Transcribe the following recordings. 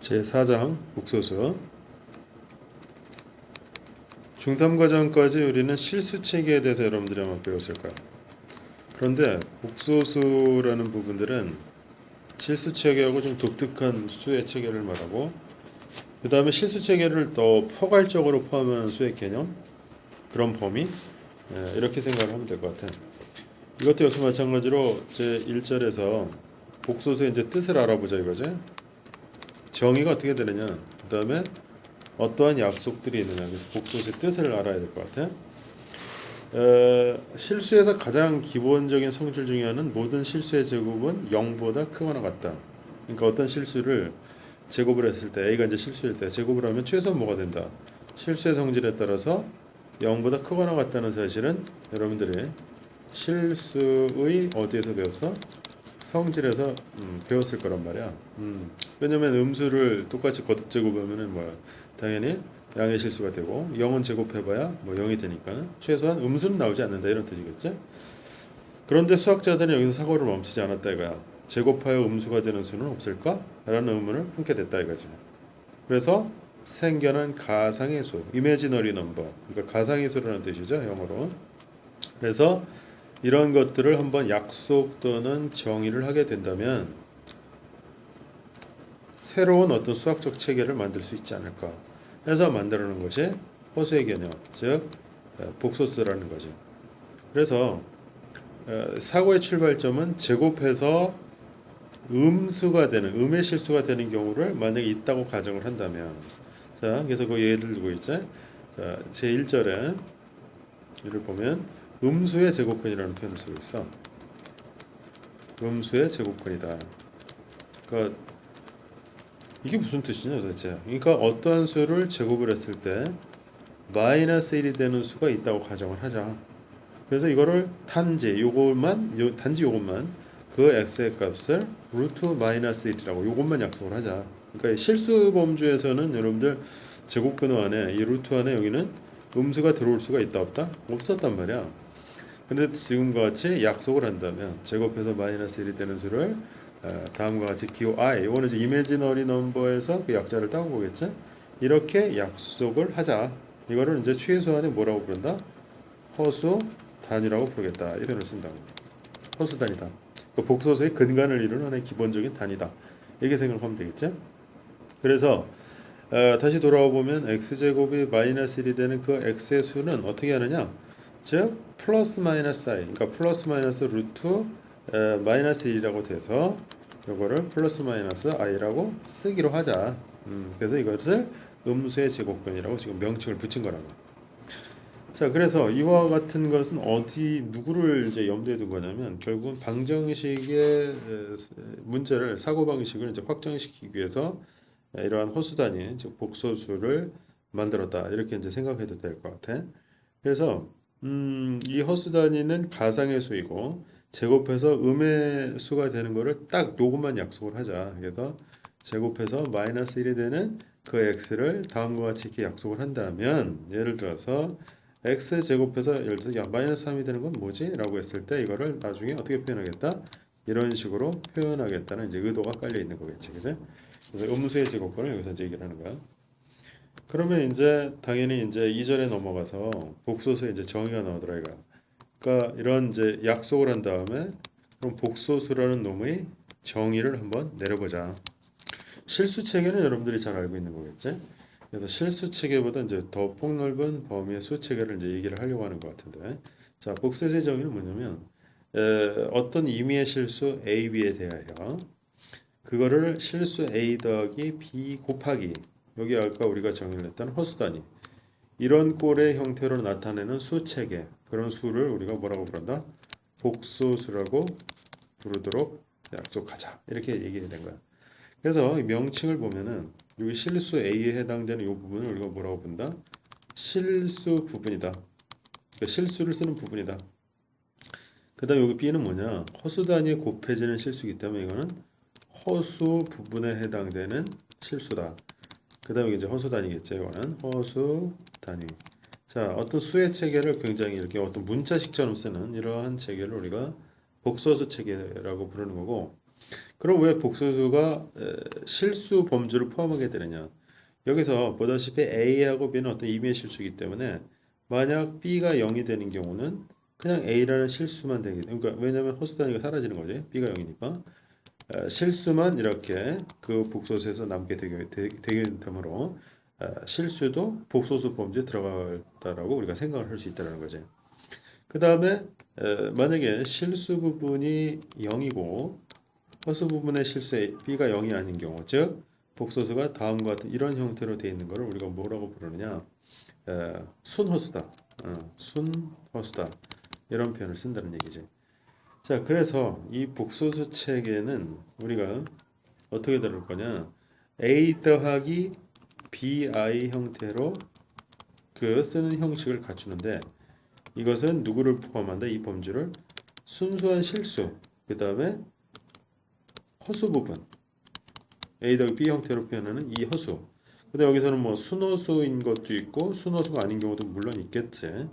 제4장 복소수. 중3과정까지 우리는 실수체계에 대해서 여러분들이 아마 배웠을 거예요. 그런데 복소수라는 부분들은 실수체계하고 좀 독특한 수의 체계를 말하고, 그 다음에 실수체계를 더 포괄적으로 포함하는 수의 개념, 그런 범위, 이렇게 생각을 하면 될 것 같아요. 이것도 역시 마찬가지로 제1절에서 복소수의 이제 뜻을 알아보자 이거지. 정의가 어떻게 되느냐, 그 다음에 어떠한 약속들이 있느냐, 그래서 복소수의 뜻을 알아야 될 것 같아요. 실수에서 가장 기본적인 성질 중에 하나는 모든 실수의 제곱은 0보다 크거나 같다. 그러니까 어떤 실수를 제곱을 했을 때, A가 이제 실수일 때 제곱을 하면 최소한 뭐가 된다. 실수의 성질에 따라서 0보다 크거나 같다는 사실은 여러분들이 실수의 어디에서 배웠어? 성질에서 배웠을 거란 말이야. 왜냐면 음수를 똑같이 거듭 제곱하면은 뭐 당연히 양의 실수가 되고 0은 제곱해봐야 뭐 0이 되니까 최소한 음수는 나오지 않는다 이런 뜻이겠지. 그런데 수학자들은 여기서 사고를 멈추지 않았다 이거야. 제곱하여 음수가 되는 수는 없을까? 라는 의문을 품게 됐다 이거지. 그래서 생겨난 가상의 수, imaginary number, 그러니까 가상의 수라는 뜻이죠, 영어로. 그래서 이런 것들을 한번 약속 또는 정의를 하게 된다면 새로운 어떤 수학적 체계를 만들 수 있지 않을까 해서 만들어낸 것이 허수의 개념, 즉 복소수라는 거죠. 그래서 사고의 출발점은 제곱해서 음수가 되는, 음의 실수가 되는 경우를 만약에 있다고 가정을 한다면, 자, 그래서 그 예를 들고 있죠. 자, 제1절에 이를 보면 음수의 제곱근이라는 표현을 쓰고 있어. 음수의 제곱근이다. 그러니까 이게 무슨 뜻이냐 도대체. 그러니까 어떠한 수를 제곱을 했을 때 마이너스 1이 되는 수가 있다고 가정을 하자. 그래서 이거를 단지 요것만 그 x의 값을 루트 마이너스 1이라고 요것만 약속을 하자. 그러니까 실수 범주에서는 여러분들 제곱근호 안에 이 루트 안에 여기는 음수가 들어올 수가 있다 없다? 없었단 말이야. 근데 지금과 같이 약속을 한다면 제곱해서 마이너스 1이 되는 수를 다음과 같이 기호 I, 이거는 이제 imaginary number에서 그 약자를 따온 거겠죠. 이렇게 약속을 하자. 이거를 이제 최소한의 뭐라고 부른다? 허수 단위라고 부르겠다. 이 표현을 쓴다. 허수 단위다. 그 복소수의 근간을 이루는 하나의 기본적인 단위다. 이렇게 생각하면 되겠죠. 그래서 다시 돌아와 보면 x제곱이 마이너스 1이 되는 그 x의 수는 어떻게 하느냐? 즉 플러스 마이너스 i, 그러니까 플러스 마이너스 루트 마이너스 1이라고 돼서 이거를 플러스 마이너스 i라고 쓰기로 하자. 그래서 이것을 음수의 제곱근이라고 지금 명칭을 붙인 거라고. 자, 그래서 이와 같은 것은 누구를 이제 염두에 둔 거냐면 결국은 방정식의 문제를, 사고 방식을 이제 확정시키기 위해서 이러한 허수 단위, 즉 복소수를 만들었다. 이렇게 이제 생각해도 될 것 같아. 그래서 이 허수 단위는 가상의 수이고 제곱해서 음의 수가 되는 거를 딱 요것만 약속을 하자. 그래서 제곱해서 마이너스 1이 되는 그 x를 다음과 같이 이렇게 약속을 한다면, 예를 들어서 x 제곱해서 예를 들어서 야 마이너스 3이 되는 건 뭐지? 라고 했을 때 이거를 나중에 어떻게 표현하겠다? 이런 식으로 표현하겠다는 이제 의도가 깔려 있는 거겠지, 그죠? 그래서 음수의 제곱근을 여기서 이제 얘기를 하는 거야. 그러면 이제 당연히 이제 2절에 넘어가서 복소수에 이제 정의가 나오더라 이거. 그러니까 이런 이제 약속을 한 다음에 그럼 복소수라는 놈의 정의를 한번 내려보자. 실수 체계는 여러분들이 잘 알고 있는 거겠지? 그래서 실수 체계보다 이제 더 폭넓은 범위의 수 체계를 이제 얘기를 하려고 하는 것 같은데, 자, 복소수의 정의는 뭐냐면 어떤 임의의 실수 A, B에 대하여 그거를 실수 A 더하기 B 곱하기, 여기 아까 우리가 정의를 했던 허수 단위, 이런 꼴의 형태로 나타내는 수체계, 그런 수를 우리가 뭐라고 부른다? 복소수라고 부르도록 약속하자. 이렇게 얘기가 된 거야. 그래서 이 명칭을 보면은 여기 실수 A에 해당되는 이 부분을 우리가 뭐라고 부른다? 실수 부분이다. 그러니까 실수를 쓰는 부분이다. 그 다음 여기 B는 뭐냐? 허수 단위에 곱해지는 실수이기 때문에 이거는 허수 부분에 해당되는 실수다. 그 다음에 이제 허수 단위겠죠. 이거는 허수 단위. 자, 어떤 수의 체계를 굉장히 이렇게 어떤 문자식처럼 쓰는 이러한 체계를 우리가 복소수 체계라고 부르는 거고, 그럼 왜 복소수가 실수 범주를 포함하게 되느냐? 여기서 보다시피 A하고 B는 어떤 임의 실수이기 때문에 만약 B가 0이 되는 경우는 그냥 A라는 실수만 되게 그러니까 왜냐면 허수 단위가 사라지는 거지. B가 0이니까 실수만 이렇게 그 복소수에서 남게 되게 되므로 실수도 복소수 범주에 들어갔다라고 우리가 생각을 할 수 있다는 거지. 그 다음에 만약에 실수 부분이 0이고 허수 부분의 실수에 B가 0이 아닌 경우, 즉 복소수가 다음과 같은 이런 형태로 되어 있는 것을 우리가 뭐라고 부르느냐? 순허수다, 순허수다 이런 표현을 쓴다는 얘기지. 자, 그래서 이 복소수 체계는 우리가 어떻게 다룰 거냐? A 더하기 BI 형태로 그 쓰는 형식을 갖추는데 이것은 누구를 포함한다? 이 범주를 순수한 실수, 그 다음에 허수 부분 A 더하기 B 형태로 표현하는 이 허수. 근데 여기서는 뭐 순허수인 것도 있고 순허수가 아닌 경우도 물론 있겠지.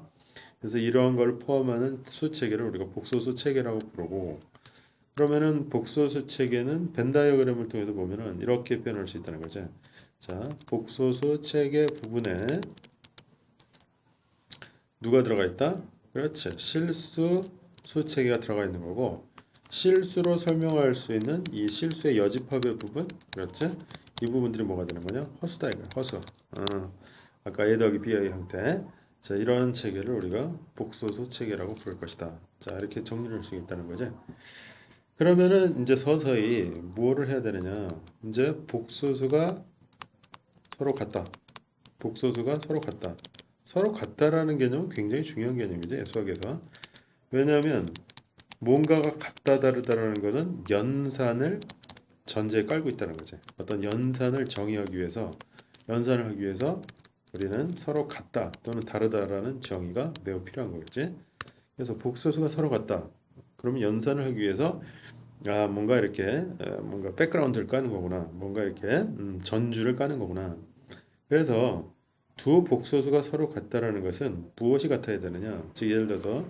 그래서 이러한 걸 포함하는 수 체계를 우리가 복소수 체계라고 부르고 그러면은 복소수 체계는 벤 다이어그램을 통해서 보면은 이렇게 표현할 수 있다는 거죠. 자, 복소수 체계 부분에 누가 들어가 있다? 그렇지. 실수 수 체계가 들어가 있는 거고 실수로 설명할 수 있는 이 실수의 여집합의 부분, 그렇지? 이 부분들이 뭐가 되는 거냐? 허수다 이거. 허수. 아까 A 더하기 B의 형태. 자, 이러한 체계를 우리가 복소수 체계라고 부를 것이다. 자, 이렇게 정리를 할 수 있다는 거지. 그러면은 이제 서서히 뭐를 해야 되느냐? 이제 복소수가 서로 같다. 복소수가 서로 같다. 서로 같다라는 개념은 굉장히 중요한 개념이지, 수학에서. 왜냐하면 뭔가가 같다 다르다라는 것은 연산을 전제에 깔고 있다는 거지. 어떤 연산을 정의하기 위해서 연산을 하기 위해서 우리는 서로 같다 또는 다르다라는 정의가 매우 필요한 거겠지. 그래서 복소수가 서로 같다. 그러면 연산을 하기 위해서 뭔가 이렇게 뭔가 백그라운드를 까는 거구나. 뭔가 이렇게 전주를 까는 거구나. 그래서 두 복소수가 서로 같다라는 것은 무엇이 같아야 되느냐? 즉 예를 들어서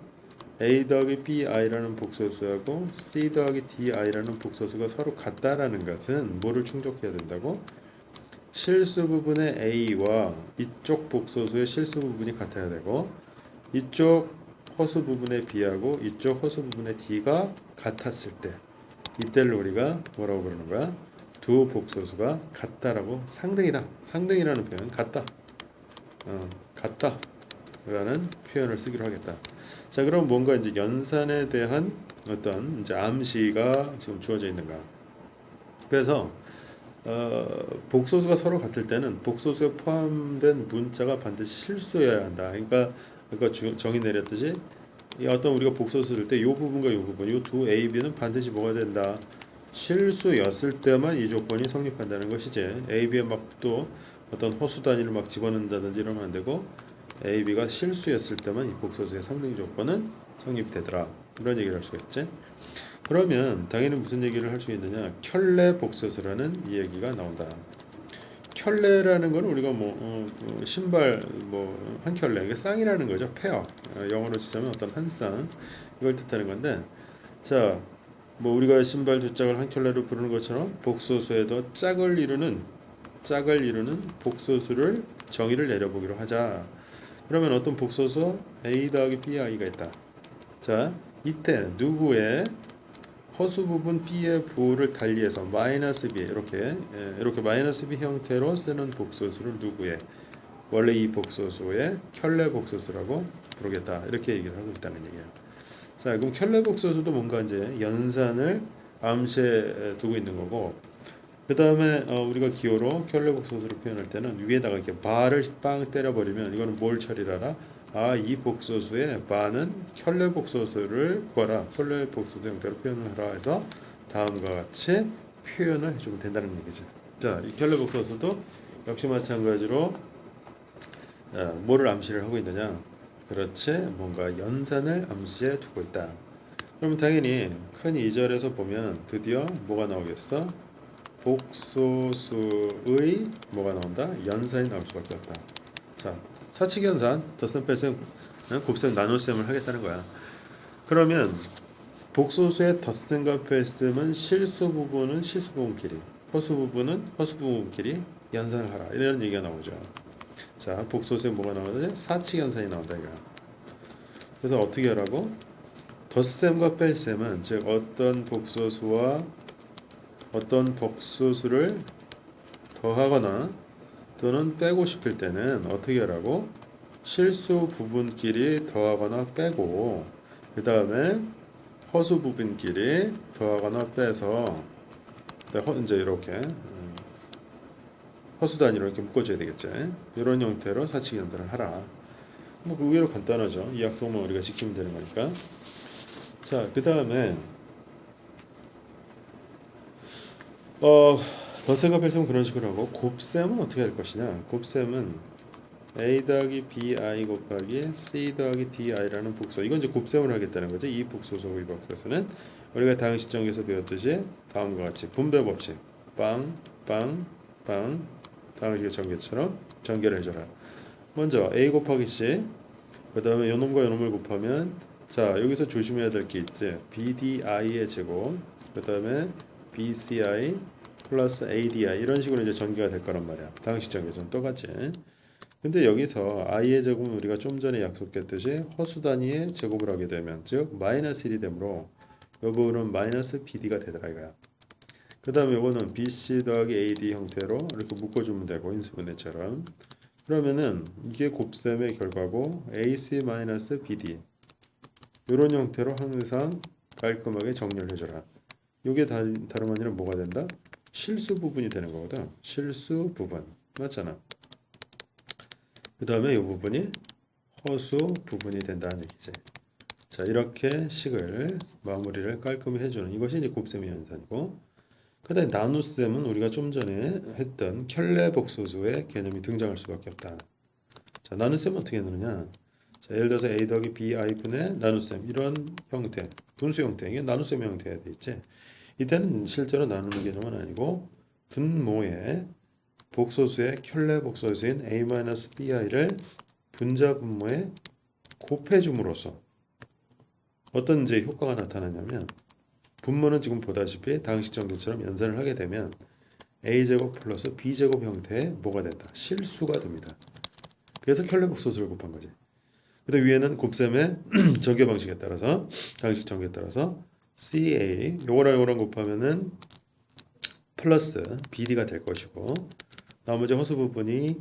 A 더하기 BI라는 복소수하고 C 더하기 DI라는 복소수가 서로 같다라는 것은 뭐를 충족해야 된다고? 실수 부분의 A와 이쪽 복소수의 실수 부분이 같아야 되고 이쪽 허수 부분의 B하고 이쪽 허수 부분의 D가 같았을 때 이때를 우리가 뭐라고 부르는 거야? 두 복소수가 같다라고 상등이다. 상등이라는 표현 같다. 같다. 라는 표현을 쓰기로 하겠다. 자, 그럼 뭔가 이제 연산에 대한 어떤 이제 암시가 지금 주어져 있는가? 그래서 복소수가 서로 같을 때는 복소수에 포함된 문자가 반드시 실수여야 한다. 그러니까 정의 내렸듯이 이 어떤 우리가 복소수 쓸 때 이 부분과 이 부분, 이 두 A, B는 반드시 뭐가 된다? 실수였을 때만 이 조건이 성립한다는 것이지. A, B에 막 또 어떤 허수 단위를 막 집어넣는다든지 이러면 안 되고 A, B가 실수였을 때만 이 복소수의 상등 조건은 성립되더라. 이런 얘기를 할 수가 있지. 그러면 당연히 무슨 얘기를 할 수 있느냐? 켤레 복소수라는 이 얘기가 나온다. 켤레라는 건 우리가 신발 한 켤레 이게 쌍이라는 거죠. 페어. 영어로 치자면 어떤 한 쌍 이걸 뜻하는 건데 자, 우리가 신발 두 짝을 한 켤레로 부르는 것처럼 복소수에도 짝을 이루는 복소수를 정의를 내려보기로 하자. 그러면 어떤 복소수 A 더하기 BI가 있다. 자, 이때 누구의 허수 부분 B의 부호를 달리해서 마이너스 B 이렇게 마이너스 B 형태로 쓰는 복소수를 누구의 원래 이 복소수의 켤레 복소수라고 부르겠다. 이렇게 얘기를 하고 있다는 얘기예요. 자, 그럼 켤레 복소수도 뭔가 이제 연산을 암시해 두고 있는 거고 그 다음에 우리가 기호로 켤레 복소수를 표현할 때는 위에다가 이렇게 바를 빵 때려버리면 이거는 뭘 처리하라? 이 복소수의 바는 켤레 복소수를 구하라. 켤레 복소수 형태로 표현을 하라 해서 다음과 같이 표현을 해주면 된다는 얘기죠. 자, 이 켤레 복소수도 역시 마찬가지로 뭐를 암시를 하고 있느냐? 그렇지, 뭔가 연산을 암시해 두고 있다. 그러면 당연히 큰 2절에서 보면 드디어 뭐가 나오겠어? 복소수의 뭐가 나온다? 연산이 나올 수밖에 없다. 자, 사칙연산, 덧셈, 뺄셈, 곱셈, 나눗셈을 하겠다는 거야. 그러면 복소수의 덧셈과 뺄셈은 실수 부분은 실수 부분끼리, 허수 부분은 허수 부분끼리 연산을 하라. 이런 얘기가 나오죠. 자, 복소수에 뭐가 나오죠? 사칙 연산이 나온다 이거. 그래서 어떻게 하라고? 덧셈과 뺄셈은 즉 어떤 복소수와 어떤 복소수를 더하거나 또는 빼고 싶을 때는 어떻게 하라고? 실수 부분끼리 더하거나 빼고 그 다음에 허수 부분끼리 더하거나 빼서 이제 이렇게 허수 단위로 이렇게 묶어줘야 되겠지. 이런 형태로 사칙 연산을 하라. 뭐 의외로 간단하죠. 이 약속만 우리가 지키면 되는 거니까. 자, 그 다음에 덧셈과 뺄셈은 그런 식으로 하고 곱셈은 어떻게 할 것이냐? 곱셈은 a 더하기 bi 곱하기 c 더하기 di라는 복소. 이건 이제 곱셈을 하겠다는 거죠. 이 복소수 이 복소수는 우리가 다음 시정에서 배웠듯이 다음과 같이 분배 법칙 빵, 빵, 빵 다음 전개처럼 전개를 해줘라. 먼저 a 곱하기 c 그 다음에 요놈과 요놈을 곱하면 자 여기서 조심해야 될 게 있지. bdi의 제곱 그 다음에 bci 플러스 adi 이런 식으로 이제 전개가 될 거란 말이야. 당시 전개 좀 똑같이. 근데 여기서 i의 제곱은 우리가 좀 전에 약속했듯이 허수 단위의 제곱을 하게 되면 즉 마이너스 1이 되므로 이 부분은 마이너스 bd가 되더라 이거야. 그 다음에 이거는 bc 더하기 ad 형태로 이렇게 묶어주면 되고 인수분해처럼. 그러면은 이게 곱셈의 결과고 ac 마이너스 bd 이런 형태로 항상 깔끔하게 정리를 해줘라. 이게 다름 아니라 뭐가 된다? 실수 부분이 되는 거거든. 실수 부분 맞잖아. 그 다음에 이 부분이 허수 부분이 된다는 얘기지. 자 이렇게 식을 마무리를 깔끔히 해주는 이것이 이제 곱셈의 현상이고 그 다음에 나눗셈은 우리가 좀 전에 했던 켤레복소수의 개념이 등장할 수밖에 없다. 자 나눗셈은 어떻게 하느냐. 자 예를 들어서 a 더하기 bi분의 나눗셈 이런 형태 분수 형태 이게 나눗셈 형태가 돼 있지. 이때는 실제로 나누는 개념은 아니고 분모의 복소수의 켤레복소수인 a-bi를 분자 분모에 곱해줌으로써 어떤 이제 효과가 나타나냐면 분모는 지금 보다시피 당식 전개처럼 연산을 하게 되면 a제곱 플러스 b제곱 형태의 뭐가 된다? 실수가 됩니다. 그래서 켤레복소수를 곱한 거지. 근데 위에는 곱셈의 전개 방식에 따라서 당식 전개에 따라서 ca 요거랑 요거랑 곱하면은 플러스 bd가 될 것이고 나머지 허수 부분이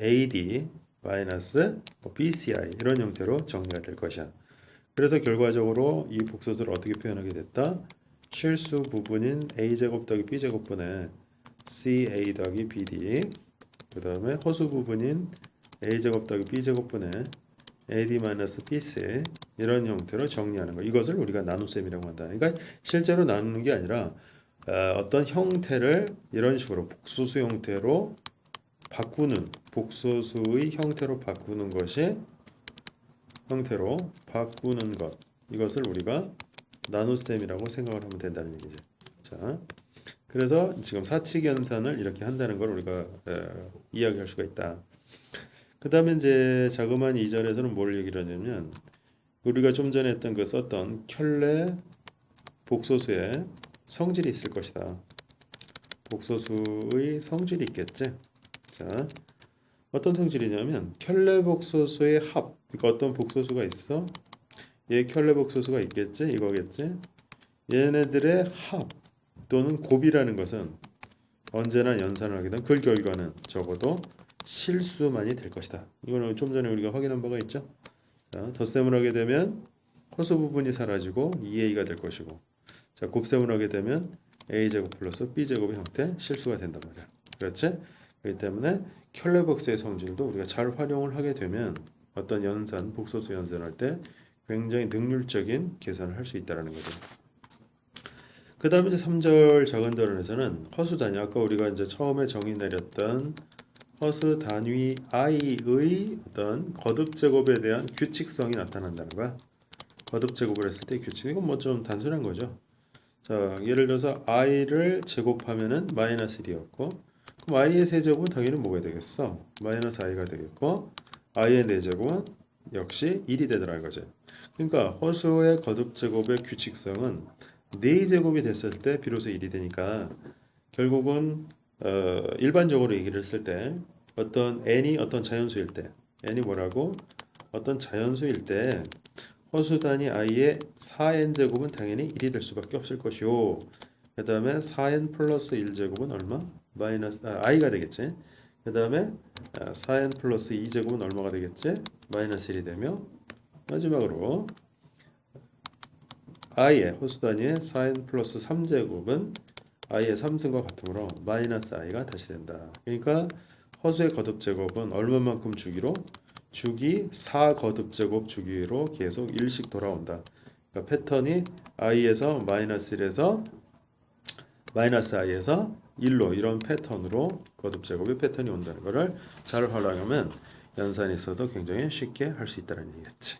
AD 마이너스 BCI 이런 형태로 정리가 될 것이야. 그래서 결과적으로 이 복소수를 어떻게 표현하게 됐다? 실수 부분인 A제곱 더하기 B제곱분의 CA 더하기 BD 그 다음에 허수 부분인 A제곱 더하기 B제곱분의 AD 마이너스 BC 이런 형태로 정리하는 거. 이것을 우리가 나눗셈이라고 한다. 그러니까 실제로 나누는 게 아니라 어떤 형태를 이런 식으로 복소수 형태로 바꾸는 복소수의 형태로 바꾸는 것이 것 이것을 우리가 나눗셈이라고 생각을 하면 된다는 얘기죠. 자, 그래서 지금 사칙 연산을 이렇게 한다는 걸 우리가 이야기할 수가 있다. 그 다음에 이제 자그마한 2절에서는 뭘 얘기를 하냐면 우리가 좀 전에 했던 그 썼던 켤레 복소수의 성질이 있을 것이다. 복소수의 성질이 있겠지. 자, 어떤 성질이냐면 켤레복소수의 합. 그러니까 어떤 복소수가 있어? 얘 켤레복소수가 있겠지? 이거겠지? 얘네들의 합 또는 곱이라는 것은 언제나 연산을 하게 되면 그 결과는 적어도 실수만이 될 것이다. 이거는 좀 전에 우리가 확인한 바가 있죠. 자, 덧셈을 하게 되면 허수 부분이 사라지고 2a가 될 것이고 자, 곱셈을 하게 되면 a제곱 플러스 b제곱의 형태 실수가 된단 말이야. 그렇지? 그렇기 때문에 켤레복스의 성질도 우리가 잘 활용을 하게 되면 어떤 연산, 복소수 연산할 때 굉장히 능률적인 계산을 할 수 있다는 거죠. 그 다음에 이제 3절 작은 덜원에서는 허수 단위 아까 우리가 이제 처음에 정의 내렸던 허수 단위 i의 어떤 거듭 제곱에 대한 규칙성이 나타난다는 거야. 거듭 제곱을 했을 때 규칙 이건 뭐 좀 단순한 거죠. 자 예를 들어서 i를 제곱하면은 마이너스 1이었고 그럼 i의 세제곱은 당연히 뭐가 되겠어? 마이너스 i가 되겠고 i의 4제곱은 역시 1이 되더라 이거지. 그러니까 허수의 거듭 제곱의 규칙성은 4제곱이 됐을 때 비로소 1이 되니까 결국은 일반적으로 얘기를 했을 때 어떤 n이 어떤 자연수일 때 n이 뭐라고? 어떤 자연수일 때 허수 단위 i의 4n 제곱은 당연히 1이 될 수밖에 없을 것이요. 그 다음에 4n 플러스 1제곱은 얼마? i가 되겠지. 그 다음에 4n 플러스 2제곱은 얼마가 되겠지? 마이너스 1이 되며 마지막으로 i의 허수 단위의 4n 플러스 3제곱은 i의 3승과 같으므로 마이너스 i가 다시 된다. 그러니까 허수의 거듭 제곱은 얼마만큼 주기로? 주기 4 거듭 제곱 주기로 계속 1씩 돌아온다. 그러니까 패턴이 i에서 마이너스 1에서 마이너스 i에서 1로 이런 패턴으로 거듭 제곱의 패턴이 온다는 것을 잘 활용하면 연산이 있어도 굉장히 쉽게 할 수 있다는 얘기겠지.